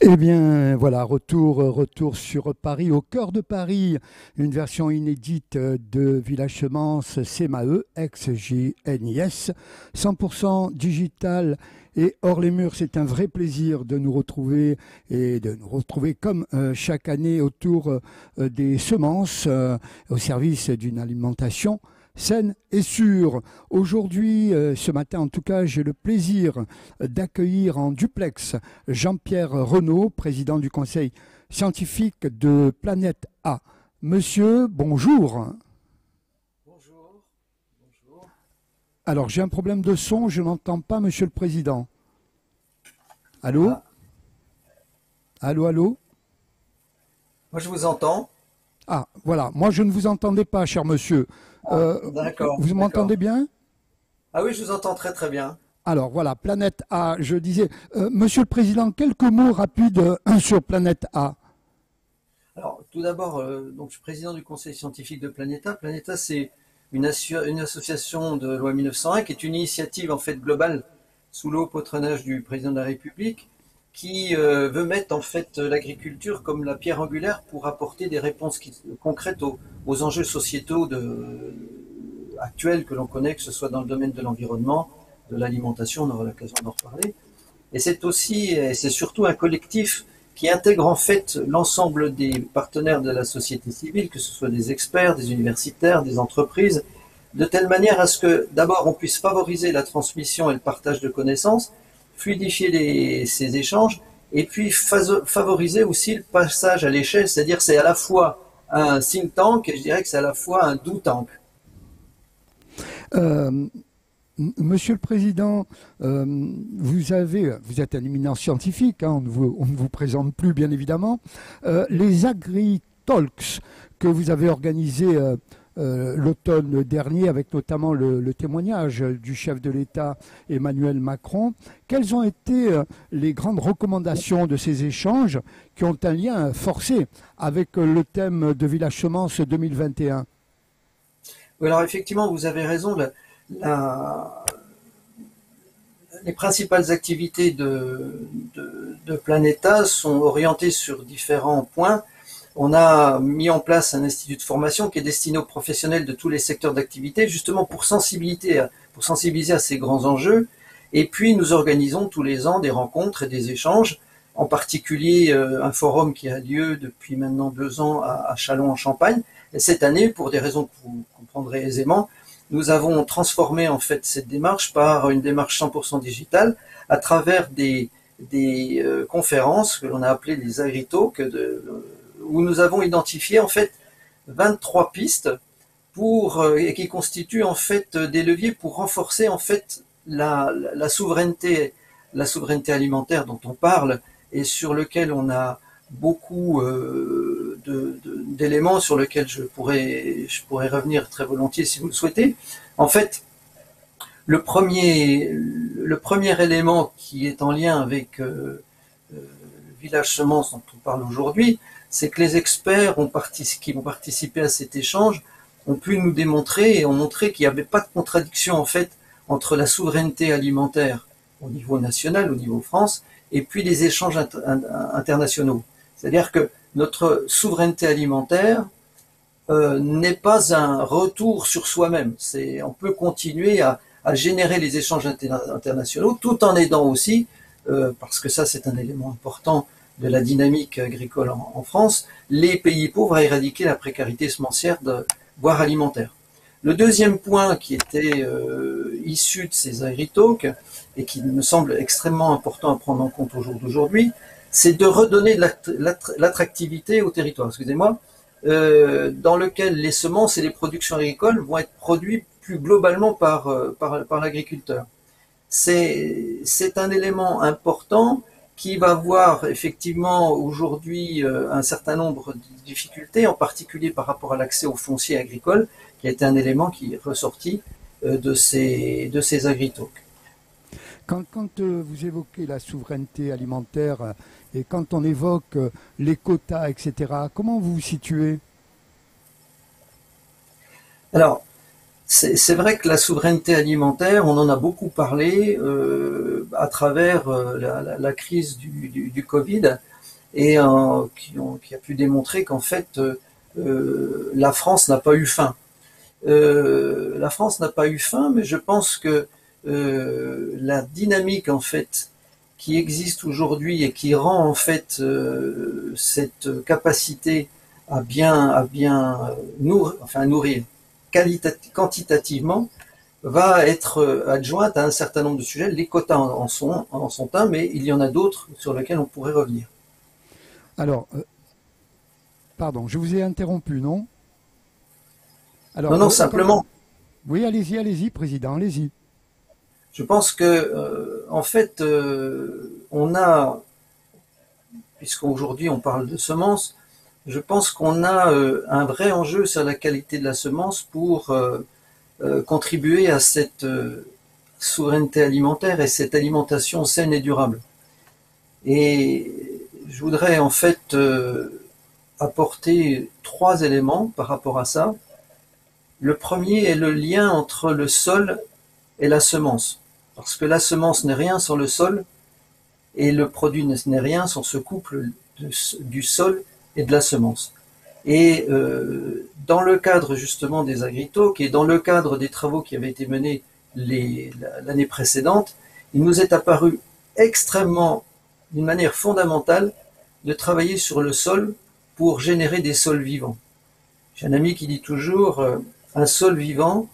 Eh bien, voilà, retour sur Paris, au cœur de Paris, une version inédite de Village Semence CMAE, ex-JNIS, 100% digital et hors les murs. C'est un vrai plaisir de nous retrouver et de nous retrouver comme chaque année autour des semences au service d'une alimentation saine et sûre. Aujourd'hui, ce matin en tout cas, j'ai le plaisir d'accueillir en duplex Jean-Pierre Renaud, président du conseil scientifique de Planète A. Monsieur, bonjour. Bonjour, bonjour. Alors, j'ai un problème de son, je n'entends pas monsieur le président. Allô? Ah, Allô, allô? moi je vous entends. Ah, voilà, moi je ne vous entendais pas, cher monsieur. Ah, Euh, d'accord, vous d'accord. m'entendez bien? Ah oui, je vous entends très très bien. Alors voilà, Planète A, je disais, monsieur le président, quelques mots rapides sur Planète A. Alors, tout d'abord, donc je suis président du conseil scientifique de Planeta. Planeta, c'est une association de loi 1901 qui est une initiative en fait globale sous le haut patronage du président de la République qui veut mettre en fait l'agriculture comme la pierre angulaire pour apporter des réponses concrètes aux enjeux sociétaux actuels que l'on connaît, que ce soit dans le domaine de l'environnement, de l'alimentation, on aura l'occasion d'en reparler. Et c'est aussi, et c'est surtout un collectif qui intègre en fait l'ensemble des partenaires de la société civile, que ce soit des experts, des universitaires, des entreprises, de telle manière à ce que d'abord on puisse favoriser la transmission et le partage de connaissances, fluidifier ces échanges, et puis favoriser aussi le passage à l'échelle, c'est-à-dire c'est à la fois un think tank et je dirais que c'est à la fois un do tank. Euh, Monsieur le Président, vous êtes un éminent scientifique, hein, on ne vous présente plus bien évidemment. Les Agri-Talks que vous avez organisés l'automne dernier, avec notamment le témoignage du chef de l'État Emmanuel Macron, quelles ont été les grandes recommandations de ces échanges qui ont un lien forcé avec le thème de Village Semence 2021? Oui, alors effectivement, vous avez raison. La, les principales activités de Planeta sont orientées sur différents points. On a mis en place un institut de formation qui est destiné aux professionnels de tous les secteurs d'activité, justement pour sensibiliser à ces grands enjeux. Et puis, nous organisons tous les ans des rencontres et des échanges, en particulier un forum qui a lieu depuis maintenant 2 ans à Châlons en Champagne. Et cette année, pour des raisons que vous comprendrez aisément, nous avons transformé en fait cette démarche par une démarche 100% digitale à travers des conférences que l'on a appelées les agri-talks, où nous avons identifié en fait 23 pistes et qui constituent en fait des leviers pour renforcer en fait la souveraineté alimentaire dont on parle et sur lequel on a beaucoup d'éléments sur lesquels je pourrais revenir très volontiers si vous le souhaitez. En fait, le premier élément qui est en lien avec Village Semence dont on parle aujourd'hui, c'est que les experts qui vont participer à cet échange ont pu nous démontrer et ont montré qu'il n'y avait pas de contradiction en fait entre la souveraineté alimentaire au niveau national, au niveau France, et puis les échanges internationaux. C'est-à-dire que notre souveraineté alimentaire n'est pas un retour sur soi-même. On peut continuer à générer les échanges internationaux tout en aidant aussi, parce que ça c'est un élément important de la dynamique agricole en France, les pays pauvres à éradiquer la précarité semencière, voire alimentaire. Le deuxième point qui était issu de ces agri-talks et qui me semble extrêmement important à prendre en compte au jour d'aujourd'hui, c'est de redonner de l'attractivité au territoire, excusez-moi, dans lequel les semences et les productions agricoles vont être produits plus globalement par l'agriculteur. C'est un élément important qui va avoir effectivement aujourd'hui un certain nombre de difficultés, en particulier par rapport à l'accès au foncier agricole, qui a été un élément qui est ressorti de ces agri-talks. Quand vous évoquez la souveraineté alimentaire et quand on évoque les quotas, etc., comment vous vous situez? Alors, C'est vrai que la souveraineté alimentaire, on en a beaucoup parlé à travers la crise du Covid et qui a pu démontrer qu'en fait la France n'a pas eu faim. La France n'a pas eu faim, mais je pense que la dynamique en fait qui existe aujourd'hui et qui rend en fait cette capacité à bien nourrir quantitativement va être adjointe à un certain nombre de sujets. Les quotas en sont un, mais il y en a d'autres sur lesquels on pourrait revenir. Alors, pardon, je vous ai interrompu, non? Alors, Non, non, simplement, oui, allez-y, président, allez-y. je pense que en fait, on a, puisqu'aujourd'hui on parle de semences, je pense qu'on a un vrai enjeu sur la qualité de la semence pour contribuer à cette souveraineté alimentaire et cette alimentation saine et durable. Et je voudrais en fait apporter 3 éléments par rapport à ça. Le premier est le lien entre le sol et la semence. Parce que la semence n'est rien sans le sol et le produit n'est rien sans ce couple du sol et de la semence. Et dans le cadre justement des agritalks et dans le cadre des travaux qui avaient été menés l'année précédente, il nous est apparu extrêmement, d'une manière fondamentale, de travailler sur le sol pour générer des sols vivants. J'ai un ami qui dit toujours, un sol vivant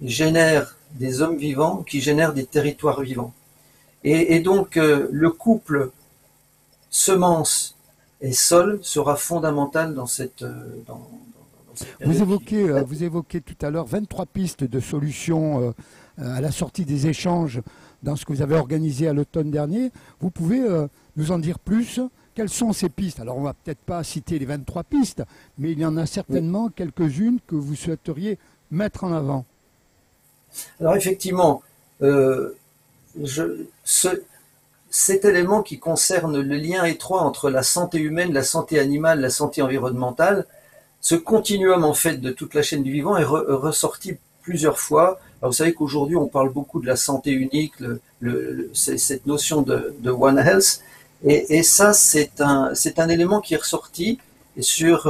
génère des hommes vivants qui génèrent des territoires vivants. Et donc le couple semence et sol sera fondamental dans cette Vous période. vous évoquez tout à l'heure 23 pistes de solutions à la sortie des échanges dans ce que vous avez organisé à l'automne dernier. Vous pouvez nous en dire plus? Quelles sont ces pistes? Alors, on ne va peut-être pas citer les 23 pistes, mais il y en a certainement quelques-unes que vous souhaiteriez mettre en avant. Alors effectivement, je, ce, cet élément qui concerne le lien étroit entre la santé humaine, la santé animale, la santé environnementale, ce continuum en fait de toute la chaîne du vivant est ressorti plusieurs fois. Alors, vous savez qu'aujourd'hui on parle beaucoup de la santé unique, cette notion de One Health, et ça c'est un élément qui est ressorti sur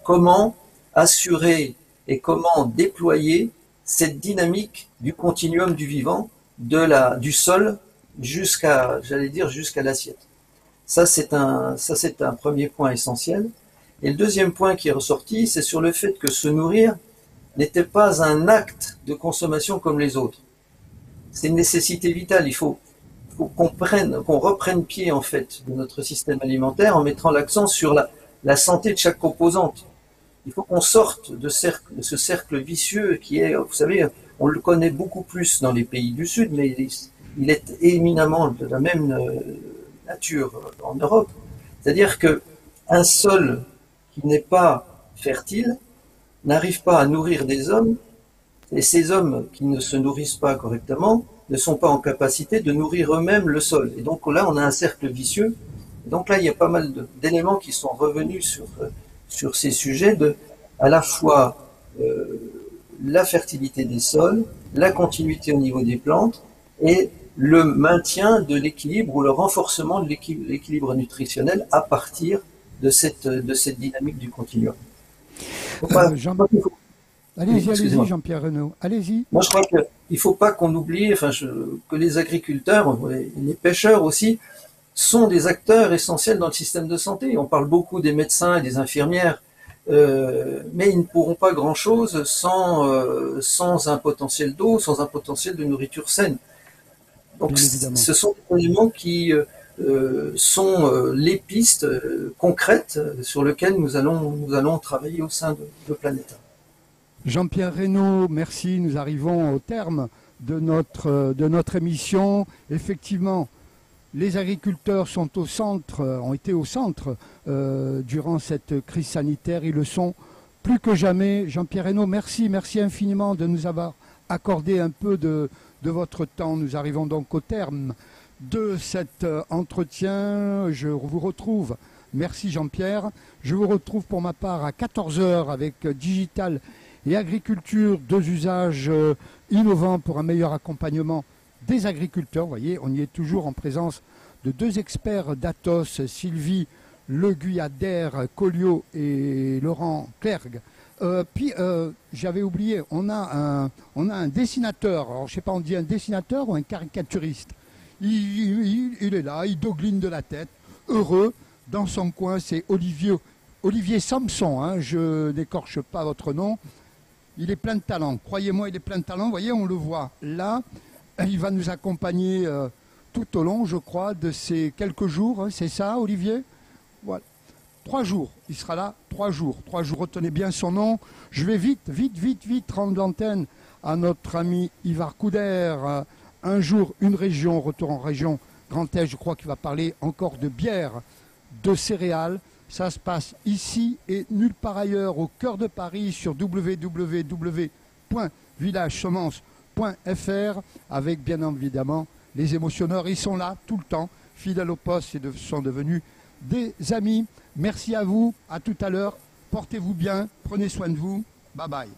comment assurer et comment déployer cette dynamique du continuum du vivant, du sol j'allais dire, jusqu'à l'assiette. Ça c'est un premier point essentiel. Et le deuxième point qui est ressorti, c'est sur le fait que se nourrir n'était pas un acte de consommation comme les autres. C'est une nécessité vitale. Il faut qu'on reprenne pied en fait de notre système alimentaire en mettant l'accent sur la santé de chaque composante. Il faut qu'on sorte de ce cercle vicieux qui est, vous savez, on le connaît beaucoup plus dans les pays du Sud, mais il est éminemment de la même nature en Europe. C'est-à-dire que un sol qui n'est pas fertile n'arrive pas à nourrir des hommes, et ces hommes qui ne se nourrissent pas correctement ne sont pas en capacité de nourrir eux-mêmes le sol. Et donc là, on a un cercle vicieux. Donc là, il y a pas mal d'éléments qui sont revenus sur ces sujets à la fois la fertilité des sols, la continuité au niveau des plantes et le maintien de l'équilibre ou le renforcement de l'équilibre nutritionnel à partir de cette dynamique du continuum. Jean... Oui, Allez-y, Jean-Pierre Reynaud, allez-y. Moi, je crois qu'il ne faut pas qu'on oublie, que les agriculteurs, les pêcheurs aussi, sont des acteurs essentiels dans le système de santé. On parle beaucoup des médecins et des infirmières, mais ils ne pourront pas grand-chose sans un potentiel d'eau, sans un potentiel de nourriture saine. Donc, ce sont des éléments qui sont les pistes concrètes sur lesquelles nous allons travailler au sein de Planeta. Jean-Pierre Reynaud, merci. Nous arrivons au terme de notre émission. Effectivement, les agriculteurs ont été au centre durant cette crise sanitaire. Ils le sont plus que jamais. Jean-Pierre Reynaud, merci infiniment de nous avoir accordé un peu de votre temps. Nous arrivons donc au terme de cet entretien. Je vous retrouve. Merci Jean-Pierre. Je vous retrouve pour ma part à 14h avec Digital et agriculture, 2 usages innovants pour un meilleur accompagnement des agriculteurs. Vous voyez, on y est toujours en présence de 2 experts d'Athos, Sylvie Le Guyadère Collio et Laurent Clergue. Puis j'avais oublié, on a un dessinateur. Alors je sais pas, on dit un dessinateur ou un caricaturiste. Il est là, il dogline de la tête, heureux. Dans son coin, c'est Olivier Samson, hein, je n'écorche pas votre nom. Il est plein de talent, croyez-moi, il est plein de talent. Vous voyez, on le voit là. Il va nous accompagner tout au long, je crois, de ces quelques jours. Hein, c'est ça, Olivier? Voilà. 3 jours. Il sera là 3 jours. 3 jours, retenez bien son nom. Je vais vite rendre l'antenne à notre ami Ivar Couder. Un jour, une région, retour en région Grand Est, je crois qu'il va parler encore de bière, de céréales. Ça se passe ici et nulle part ailleurs, au cœur de Paris, sur www.villagesemence.fr, avec bien évidemment les émotionneurs. Ils sont là tout le temps, fidèles au poste et sont devenus des amis. Merci à vous, à tout à l'heure. Portez-vous bien, prenez soin de vous. Bye bye.